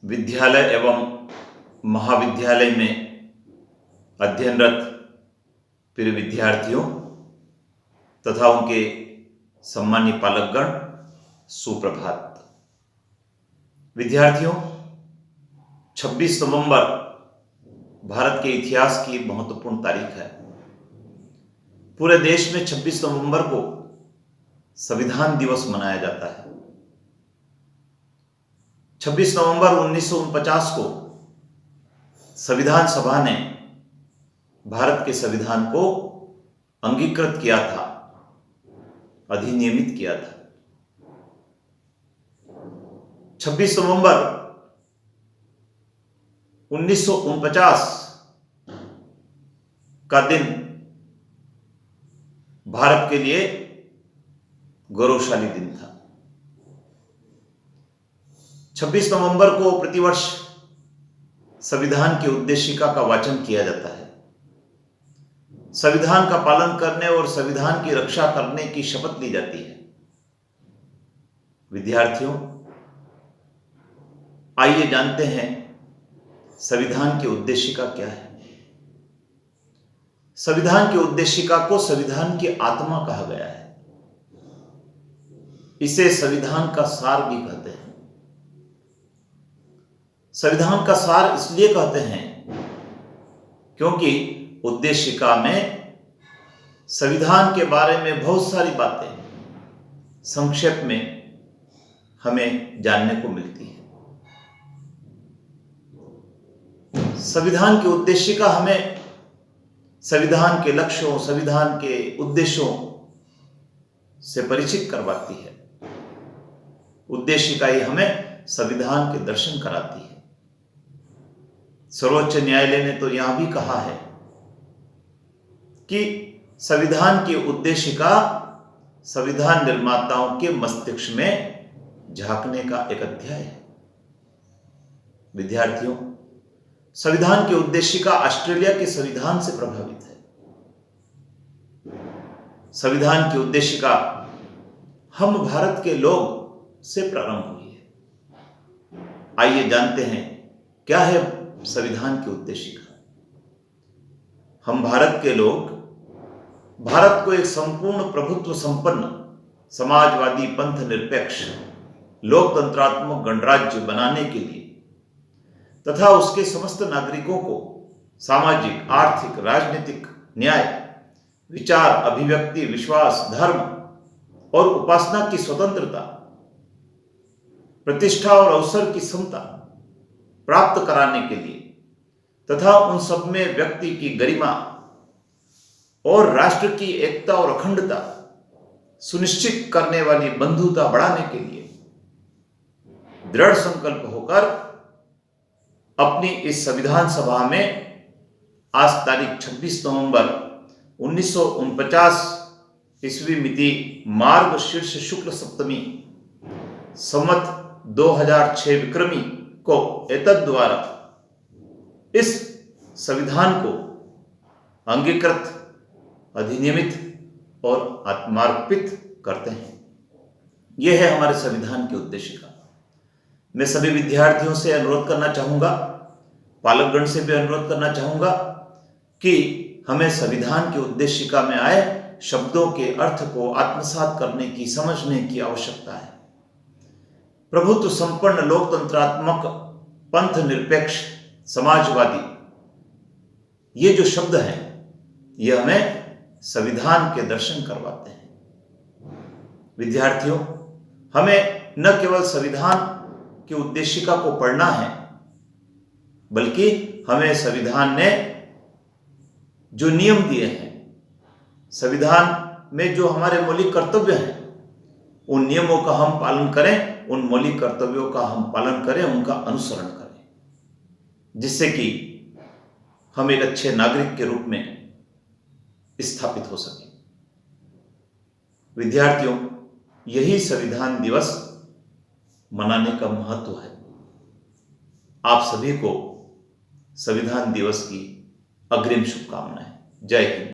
विद्यालय एवं महाविद्यालय में अध्ययनरत प्रिय विद्यार्थियों तथा उनके सम्मानीय पालकगण, सुप्रभात। विद्यार्थियों, 26 नवंबर भारत के इतिहास की महत्वपूर्ण तारीख है। पूरे देश में 26 नवंबर को संविधान दिवस मनाया जाता है। 26 नवंबर 1949 को संविधान सभा ने भारत के संविधान को अंगीकृत किया था, अधिनियमित किया था। 26 नवंबर 1949 का दिन भारत के लिए गौरवशाली दिन था। 26 नवंबर को प्रतिवर्ष संविधान की उद्देशिका का वाचन किया जाता है। संविधान का पालन करने और संविधान की रक्षा करने की शपथ ली जाती है। विद्यार्थियों, आइए जानते हैं संविधान की उद्देशिका क्या है। संविधान की उद्देशिका को संविधान की आत्मा कहा गया है। इसे संविधान का सार भी कहते हैं। संविधान का सार इसलिए कहते हैं क्योंकि उद्देशिका में संविधान के बारे में बहुत सारी बातें संक्षेप में हमें जानने को मिलती है। संविधान की उद्देशिका हमें संविधान के लक्ष्यों, संविधान के उद्देश्यों से परिचित करवाती है। उद्देशिका ही हमें संविधान के दर्शन कराती है। सर्वोच्च न्यायालय ने तो यहां भी कहा है कि संविधान की उद्देशिका संविधान निर्माताओं के मस्तिष्क में झांकने का एक अध्याय है। विद्यार्थियों, संविधान की उद्देशिका ऑस्ट्रेलिया के संविधान से प्रभावित है। संविधान की उद्देशिका हम भारत के लोग से प्रारंभ हुई है। आइए जानते हैं क्या है संविधान की उद्देशिका। हम भारत के लोग भारत को एक संपूर्ण प्रभुत्व संपन्न समाजवादी पंथ निरपेक्ष लोकतंत्रात्मक गणराज्य बनाने के लिए तथा उसके समस्त नागरिकों को सामाजिक, आर्थिक, राजनीतिक न्याय, विचार, अभिव्यक्ति, विश्वास, धर्म और उपासना की स्वतंत्रता, प्रतिष्ठा और अवसर की समता प्राप्त कराने के लिए तथा उन सब में व्यक्ति की गरिमा और राष्ट्र की एकता और अखंडता सुनिश्चित करने वाली बंधुता बढ़ाने के लिए दृढ़ संकल्प होकर अपनी इस संविधान सभा में आज तारीख 26 नवंबर 1949 ईस्वी मिति मार्ग शीर्ष शुक्ल सप्तमी संवत 2006 विक्रमी को एतद द्वारा इस संविधान को अंगीकृत, अधिनियमित और आत्मार्पित करते हैं। यह है हमारे संविधान की उद्देशिका। मैं सभी विद्यार्थियों से अनुरोध करना चाहूंगा, पालकगण से भी अनुरोध करना चाहूंगा कि हमें संविधान की उद्देशिका में आए शब्दों के अर्थ को आत्मसात करने की, समझने की आवश्यकता है। प्रभुत्व संपन्न लोकतंत्रात्मक पंथ निरपेक्ष समाजवादी, ये जो शब्द हैं, ये हमें संविधान के दर्शन करवाते हैं। विद्यार्थियों, हमें न केवल संविधान की उद्देशिका को पढ़ना है, बल्कि हमें संविधान ने जो नियम दिए हैं, संविधान में जो हमारे मौलिक कर्तव्य हैं, उन नियमों का हम पालन करें, उन मौलिक कर्तव्यों का हम पालन करें, उनका अनुसरण करें, जिससे कि हम एक अच्छे नागरिक के रूप में स्थापित हो सकें। विद्यार्थियों, यही संविधान दिवस मनाने का महत्व है। आप सभी को संविधान दिवस की अग्रिम शुभकामनाएं। जय हिंद।